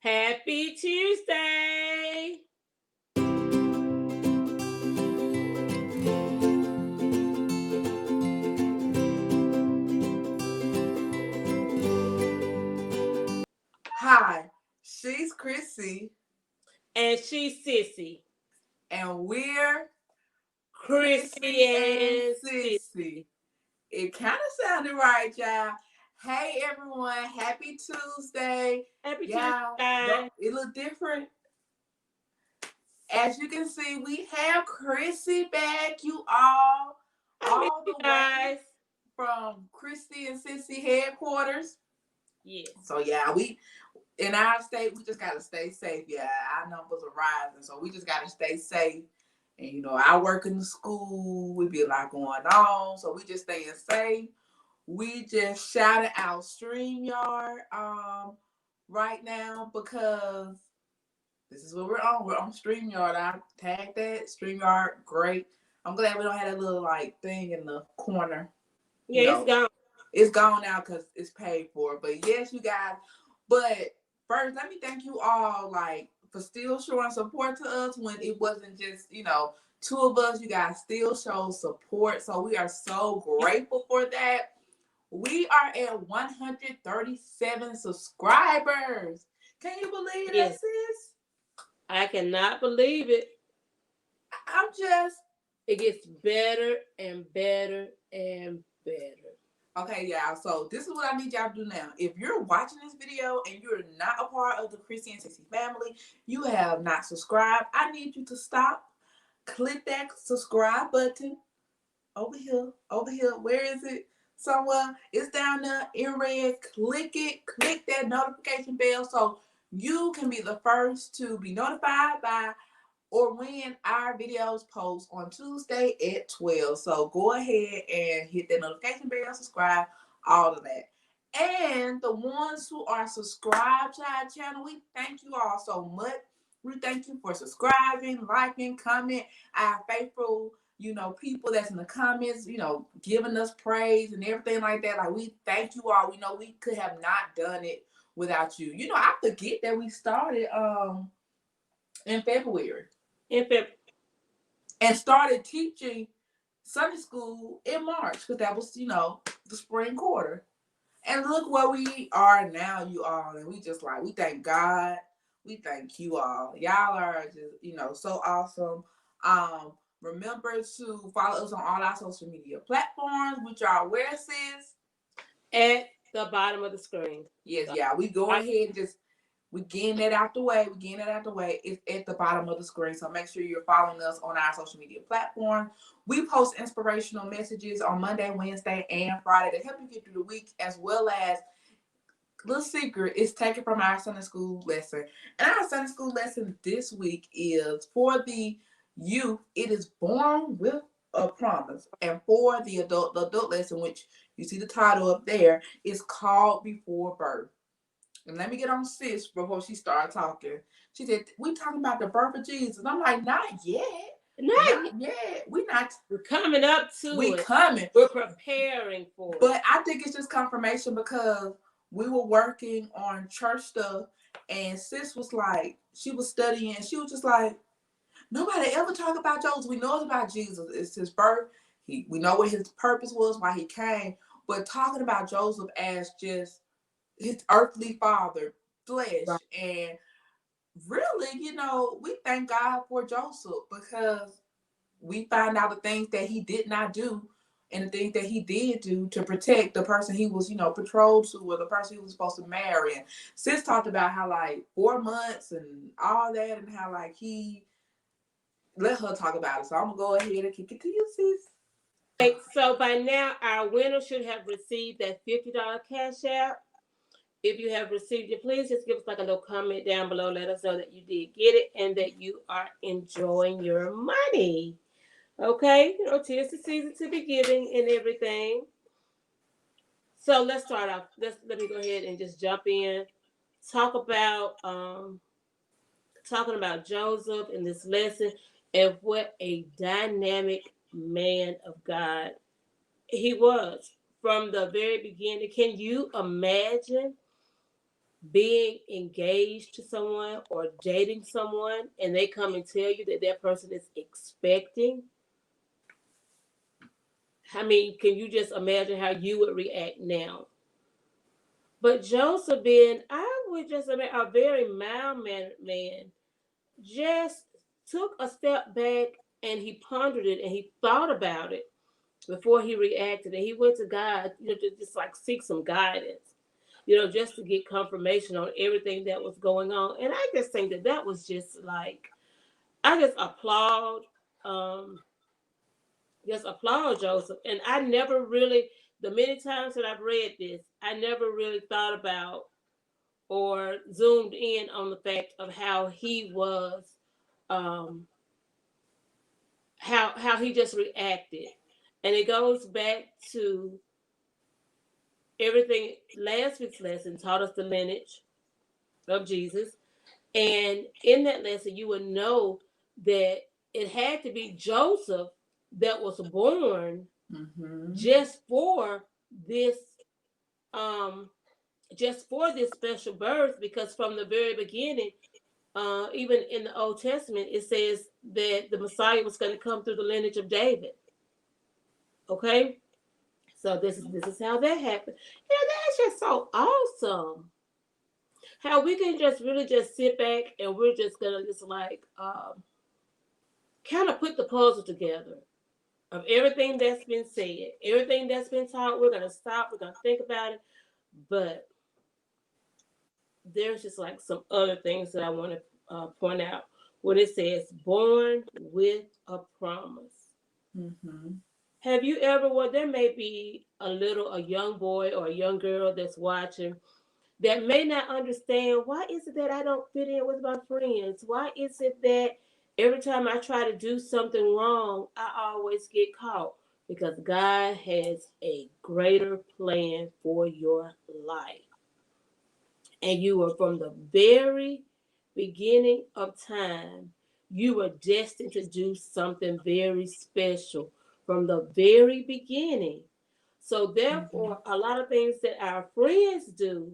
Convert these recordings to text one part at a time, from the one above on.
Happy Tuesday! Hi, she's Chrissy, And she's Sissy. and we're Chrissy and Sissy. Chrissy&Sissy. It kind of sounded right, y'all. Hey, everyone. Happy Tuesday. Happy Y'all, Tuesday. it look different. As you can see, we have Chrissy back, you all You the guys. way from Chrissy&Sissy headquarters. Yes. So, yeah, we in our state, we just got to stay safe. Yeah, our numbers are rising, so we just got to stay safe. And, I work in the school. We be a lot going on, so we just staying safe. We just shouted out StreamYard right now because this is what we're on. We're on StreamYard. I tagged that. StreamYard, great. I'm glad we don't have that little, thing in the corner. Yeah, it's gone. It's gone now because it's paid for. But, yes, you guys. But first, let me thank you all, for still showing support to us when it wasn't just, two of us. You guys still show support. So we are so grateful for that. We are at 137 subscribers. Can you believe that, sis? I cannot believe it. It gets better and better and better. Okay, y'all. So this is what I need y'all to do now. If you're watching this video and you're not a part of the Chrissy&Sissy family, you have not subscribed, I need you to stop. Click that subscribe button over here. Where is it? Somewhere. It's down there in red. Click it. Click that notification bell so you can be the first to be notified by or when our videos post on Tuesday at 12. So go ahead and hit that notification bell, subscribe, all of that. And the ones who are subscribed to our channel, we thank you all so much. We thank you for subscribing, liking, comment. Our faithful, people that's in the comments, giving us praise and everything like that. Like, we thank you all. We know we could have not done it without you. I forget that we started in February. And started teaching Sunday school in March because that was, the spring quarter. And look where we are now, you all. And we just we thank God. We thank you all. Y'all are just, so awesome. Remember to follow us on all our social media platforms, which are where, sis? At the bottom of the screen. Yes, yeah. We go ahead and just we getting that out the way. It's at the bottom of the screen. So make sure you're following us on our social media platform. We post inspirational messages on Monday, Wednesday, and Friday to help you get through the week, as well as little secret is taken from our Sunday school lesson. And our Sunday school lesson this week is for the youth. It is born with a promise. And for the adult lesson, which you see the title up there, is called Before Birth. And let me get on sis before she started talking. She said, we talking about the birth of Jesus. And I'm like, not yet. Not yet. We're coming up to it. We're coming. We're preparing for it. But I think it's just confirmation because we were working on church stuff and sis was like, she was studying and she was just like, nobody ever talk about Joseph. We know it's about Jesus. It's his birth. We know what his purpose was, why he came. But talking about Joseph as just his earthly father, flesh. Right. And really, we thank God for Joseph because we find out the things that he did not do and the things that he did do to protect the person he was, betrothed to or the person he was supposed to marry. And sis talked about how 4 months and all that and how he let her talk about it. So I'm going to go ahead and kick it to you, sis. Okay, so by now, our winner should have received that $50 cash out. If you have received it, please just give us a little comment down below. Let us know that you did get it and that you are enjoying your money. Okay? Tis the season to be giving and everything. So let's start off. Let me go ahead and just jump in. Talking about Joseph in this lesson and what a dynamic man of God he was from the very beginning. Can you imagine being engaged to someone or dating someone and they come and tell you that that person is expecting, I mean, can you just imagine how you would react now? But Joseph, being, I would just admit, a very mild mannered man, just took a step back and he pondered it and he thought about it before he reacted. And he went to God, to just like seek some guidance, just to get confirmation on everything that was going on. And I just think that that was just like, I um, just applaud Joseph. And I never really, the many times that I've read this, I never really thought about or zoomed in on the fact of how he was, um, how he just reacted. And it goes back to everything last week's lesson taught us the lineage of Jesus. And in that lesson, you would know that it had to be Joseph that was born just for this um just for this special birth, because from the very beginning, even in the Old Testament, it says that the Messiah was going to come through the lineage of David. Okay, so this is how that happened. That's just so awesome. How we can just really just sit back and we're just gonna just like kind of put the puzzle together of everything that's been said, everything that's been taught. We're gonna stop. We're gonna think about it, but there's just like some other things that I want to point out when it says born with a promise. Have you ever, well, there may be a young boy or a young girl that's watching that may not understand, why is it that I don't fit in with my friends? Why is it that every time I try to do something wrong, I always get caught? Because God has a greater plan for your life. And you were from the very beginning of time, you were destined to do something very special from the very beginning. So therefore, a lot of things that our friends do,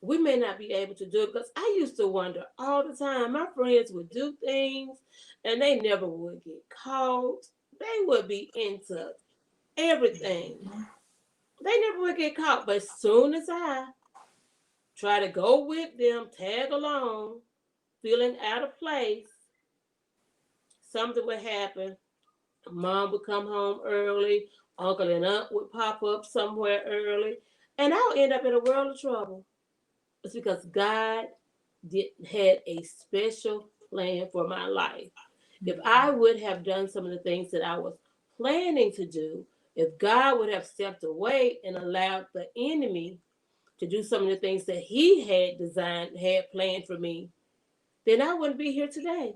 we may not be able to do it, because I used to wonder all the time. My friends would do things and they never would get caught. They would be into everything. They never would get caught. But as soon as I try to go with them, tag along, feeling out of place, something would happen. Mom would come home early, uncle and aunt would pop up somewhere early, and I'll end up in a world of trouble. It's because God had a special plan for my life. If I would have done some of the things that I was planning to do, if God would have stepped away and allowed the enemy to do some of the things that he had designed, had planned for me, then I wouldn't be here today.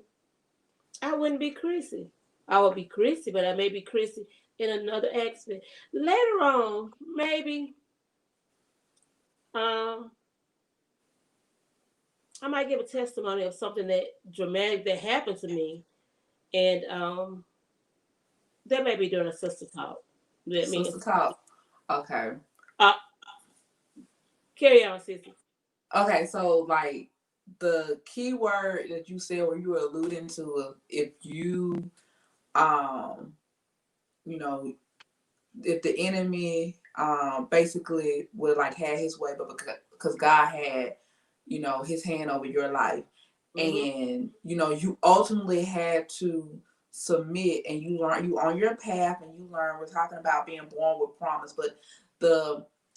I wouldn't be Chrissy. I would be Chrissy, but I may be Chrissy in another aspect. Later on, maybe um, I might give a testimony of something that dramatic that happened to me, and that may be during a sister talk. That means Sister talk. Okay. uh, carry on, Sissy. Okay, so like the key word that you said where you were alluding to, if you um you know if the enemy basically would like had his way, but because God had his hand over your life, and you ultimately had to submit, and you on your path, and you learn. We're talking about being born with promise, but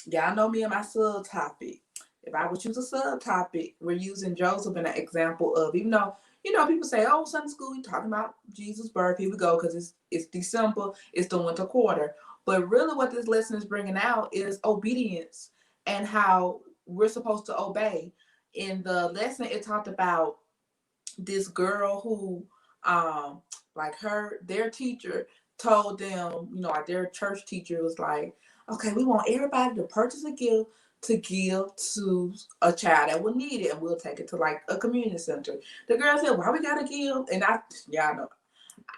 y'all know me and my subtopic. If I would choose a subtopic, we're using Joseph in an example of, even though people say, oh, Sunday school, we talking about Jesus' birth. Here we go, because it's December, it's the winter quarter. But really what this lesson is bringing out is obedience and how we're supposed to obey. In the lesson, it talked about this girl who, like their teacher told them, like their church teacher was like, okay, we want everybody to purchase a gift to give to a child that will need it, and we'll take it to like a community center. The girl said, why we gotta give? And I know,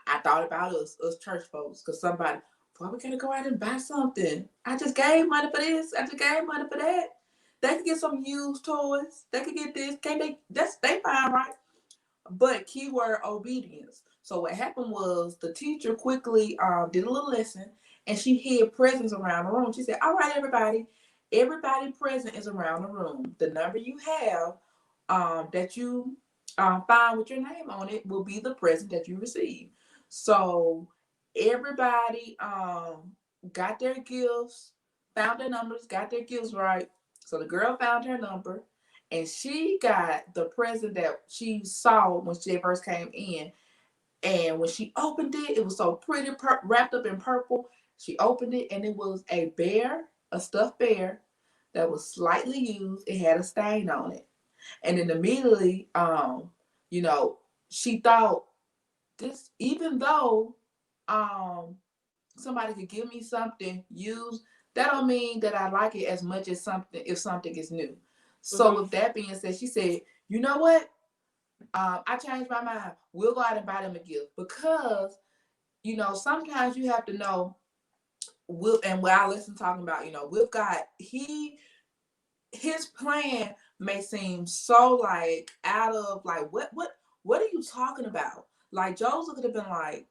I thought about us church folks, because somebody, why we gotta go out and buy something? I just gave money for this. I just gave money for that. They could get some used toys. They could get this. Can't they? They fine, right? But keyword obedience. So what happened was the teacher quickly did a little lesson, and she hid presents around the room. She said, "All right, everybody present is around the room. The number you have that you find with your name on it will be the present that you receive." So everybody got their gifts, found their numbers, got their gifts right. So the girl found her number, and she got the present that she saw when she first came in. And when she opened it, it was so pretty, wrapped up in purple. She opened it, and it was a bear, a stuffed bear that was slightly used. It had a stain on it. And then immediately, she thought, this, even though somebody could give me something used, that don't mean that I like it as much as something if something is new. So with that being said, she said, you know what? I changed my mind. We'll go out and buy them a gift, because sometimes you have to know. And what I listen talking about, with God, his plan may seem so like out of like what are you talking about? Like Joseph could have been like,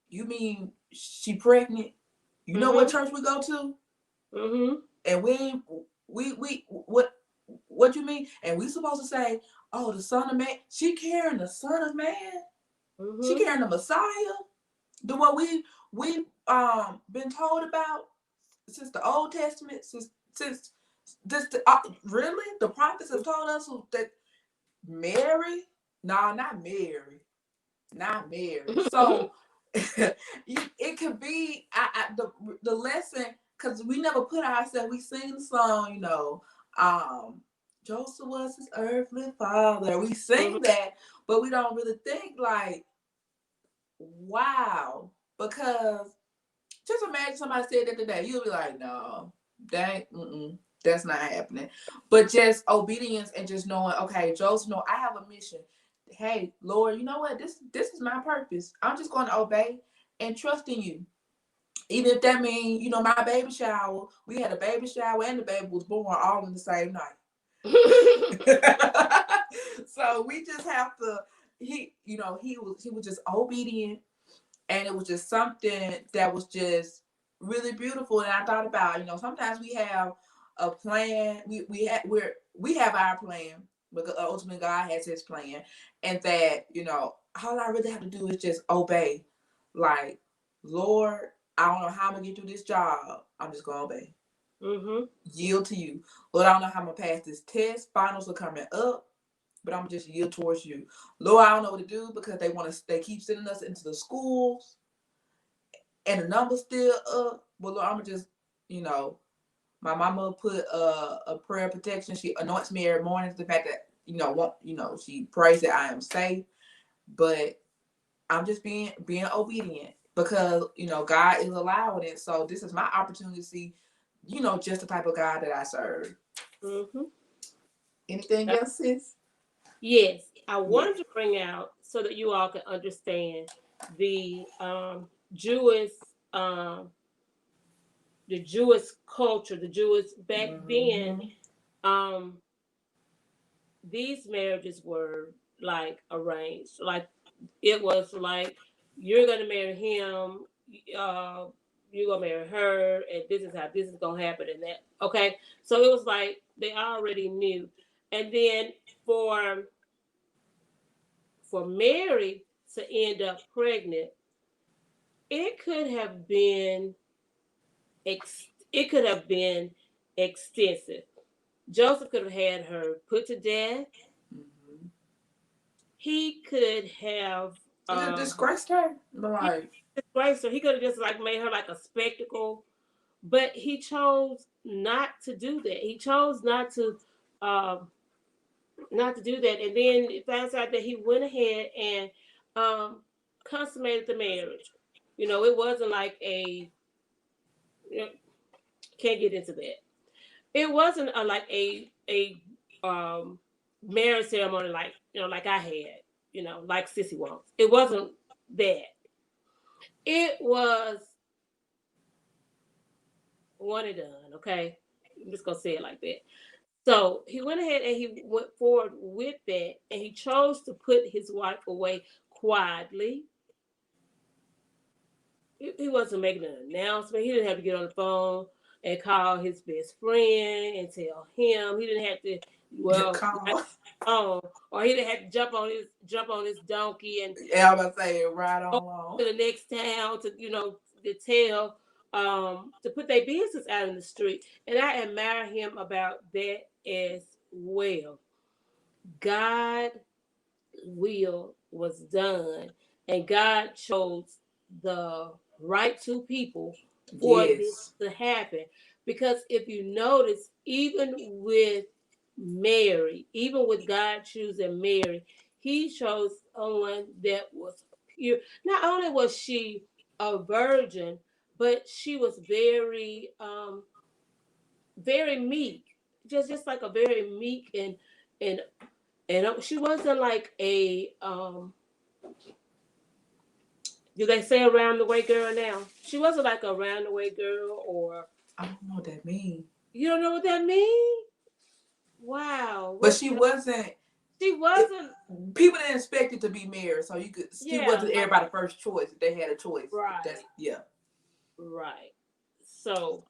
you mean she pregnant? You know what church we go to? And we what you mean? And we supposed to say, oh, the Son of Man. She carrying the Son of Man. She carrying the Messiah. The what we've been told about since the Old Testament, since this really the prophets have told us that Mary. No, not Mary. Not Mary. So it could be the lesson, because we never put ourselves. We sing the song, Joseph was his earthly father. We sing that, but we don't really think like, wow. Because just imagine somebody said that today. You'll be like, no, that's not happening. But just obedience and just knowing, okay, Joseph, no, I have a mission. Hey, Lord, you know what? This is my purpose. I'm just going to obey and trust in you. Even if that means, my baby shower, we had a baby shower and the baby was born all in the same night. So we just have to, he was just obedient, and it was just something that was just really beautiful. And I thought about, sometimes we have a plan. We have our plan, but ultimately God has his plan. And that, all I really have to do is just obey. Like, Lord, I don't know how I'm going to get through this job. I'm just going to obey. Yield to you. Lord, I don't know how I'm going to pass this test. Finals are coming up, but I'm just yield towards you. Lord, I don't know what to do, because they keep sending us into the schools and the number's still up. But Lord, I'm just, my mama put a prayer of protection. She anoints me every morning. The fact that, she prays that I am safe. But I'm just being obedient, because, God is allowing it. So this is my opportunity to see, just the type of God that I serve. Anything else, sis? Yes. I wanted to bring out, so that you all can understand the Jewish culture, the Jewish back then. These marriages were like arranged. Like, it was like, you're gonna marry him, you're gonna marry her, and this is how this is gonna happen, and that. Okay, so it was like they already knew. And then for Mary to end up pregnant, it could have been extensive. Joseph could have had her put to death. He could have disgraced her. Like, disgraced her. He could have just like made her like a spectacle. But he chose not to do that. He chose not to do that. And then it finds out that he went ahead and consummated the marriage. It wasn't like can't get into that. It wasn't like a marriage ceremony like like I had, like Sissy wants. It wasn't that. It was one and done. Okay, I'm just gonna say it like that. So he went ahead and he went forward with that, and he chose to put his wife away quietly. He wasn't making an announcement. He didn't have to get on the phone and call his best friend and tell him. He didn't have to, well, Calm. or he didn't have to jump on his donkey and Yeah, I'm about to say right on go long. to the next town to to tell to put their business out in the street. And I admire him about that as well. God will was done, and God chose the right two people for this Yes. to happen. Because if you notice, even with Mary, even with God choosing Mary, He chose someone that was pure. Not only was she a virgin, but she was very meek, just like a very meek and she wasn't like a do they say around the way girl now? She wasn't like a round the way girl, or I don't know what that means. you don't know what that means? Wow. But she wasn't. She It, wasn't. people didn't expect it to be married, so you could. She Yeah, wasn't everybody's first choice. If they had a choice, that's right, yeah. right. So,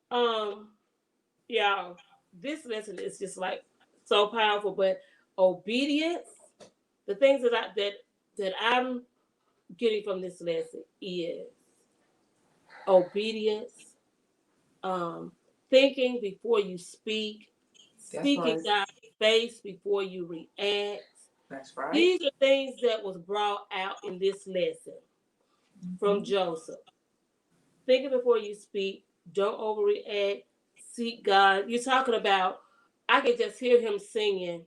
um, y'all, this lesson is just like so powerful. But obedience, the things that I'm getting from this lesson is obedience, um, thinking before you speak, That's seeking right. God's face before you react. That's right. These are things that was brought out in this lesson from Mm-hmm. Joseph. Thinking before you speak, don't overreact, seek God. You're talking about, I can just hear him singing,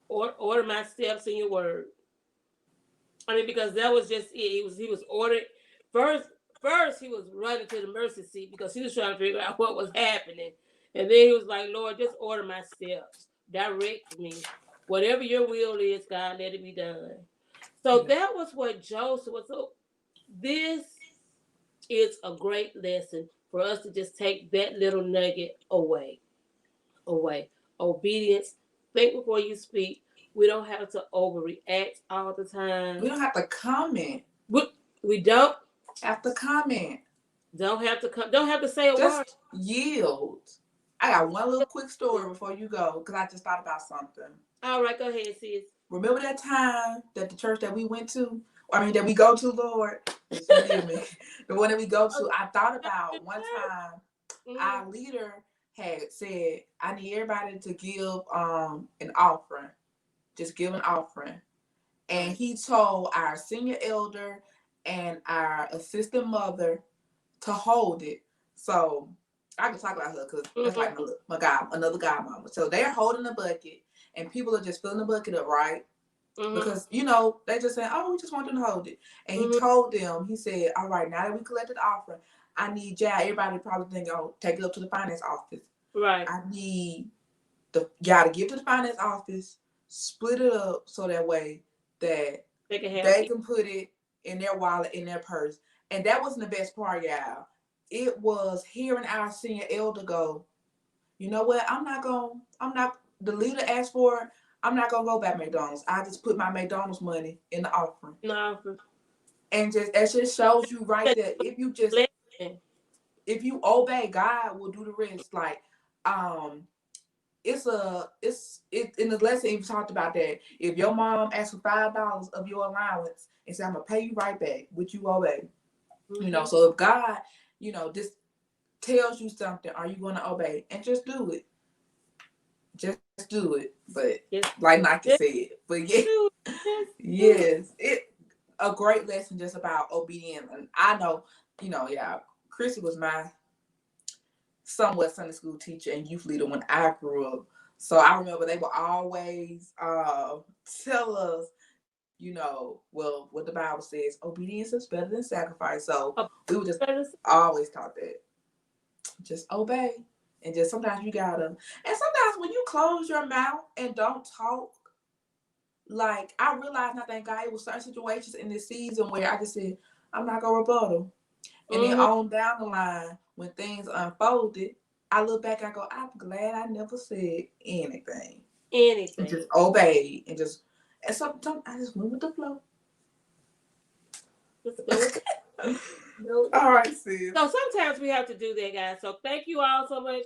order my steps in your word. I mean, because that was just it. He was ordered first. First, he was running to the mercy seat because he was trying to figure out what was happening, and then he was like, "Lord, just order my steps, direct me, whatever your will is, God, let it be done." So Yeah. that was what Joseph was. So this is a great lesson for us to just take that little nugget away. Away. Obedience. Think before you speak. We don't have to overreact all the We time. don't have to comment. We, we Have to comment. don't have to say a word. Just yield. I got one little quick story before you go because I just thought about something. All right, go ahead, sis. Remember that time that the church that we went to, I mean that we go to, Lord, forgive me, the one that we go to, I thought about one time Mm-hmm. our leader had said, I need everybody to give an offering. Just give an offering. And Right. he told our senior elder and our assistant mother to hold it. So I can talk about her because that's like Mm-hmm. another godmama. So they're holding the bucket and people are just filling the bucket up, right? Mm-hmm. Because they just saying, "Oh, we just want them to hold it." And he Mm-hmm. told them, he said, "All right, now that we collected the offering, I need y'all. Everybody probably think, oh, take it up to the finance office. Right. I need y'all to give to the finance office, split it up so that way that They can have they it. can put it in their wallet, in their purse." And that wasn't the best part, y'all. It was hearing our senior elder go, "You know what? I'm not, the leader asked for it. I'm not going to go back McDonald's. I just put my McDonald's money in the offering." No. And it just shows you right there. Blessing. If you obey, God will do the rest. Like, um, it's in the lesson even talked about that. If your mom asks for $5 of your allowance and say, "I'm gonna pay you right back," would you obey? Mm-hmm. So if God, just tells you something, are you gonna obey? And just do it. Just do it. But Yes. like Nike Yes. said, but yeah, Yes. yes, it a great lesson just about obedience. And I know, yeah, Chrissy was my somewhat Sunday school teacher and youth leader when I grew up. So I remember they would always tell us, well, what the Bible says, obedience is better than sacrifice. So we were just always taught that. Just obey. And just sometimes you gotta, and sometimes when you close your mouth and don't talk, like I realized, and I thank God, it was certain situations in this season where I just said, I'm not gonna rebuttal. And then Mm-hmm. on down the line, when things unfolded, I look back, I go, I'm glad I never said anything. Anything. And just obeyed and sometimes I just went with the flow. Just go with All right, sis. So sometimes we have to do that, guys. So thank you all so much.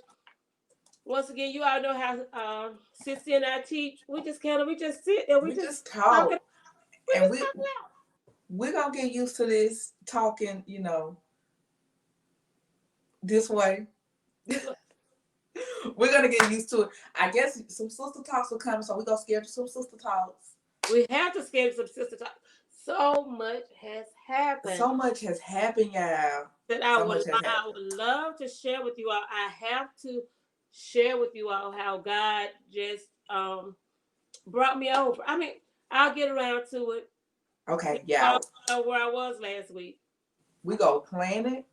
Once again, you all know how Sissy and I teach. We just sit and We just talk. And we're gonna get used to this talking, this way. We're gonna get used to it. I guess some sister talks will come, so we're gonna schedule some sister talks. We have to schedule some sister talks. So much has happened. So much has happened, y'all. That I would love to share with you all. I have to share with you all how God just brought me over. I mean, I'll get around to it. Okay, yeah. Where I was last week. We go plan it.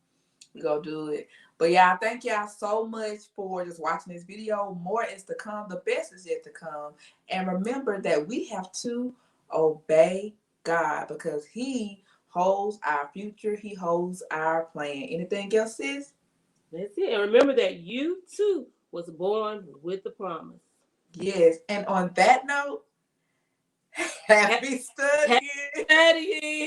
We go do it. But yeah, thank y'all so much for just watching this video. More is to come. The best is yet to come. And remember that we have to obey God because He holds our future. He holds our plan. Anything else, sis? That's it. And remember that you too was born with the promise. Yes. And on that note, happy studying. Happy studying.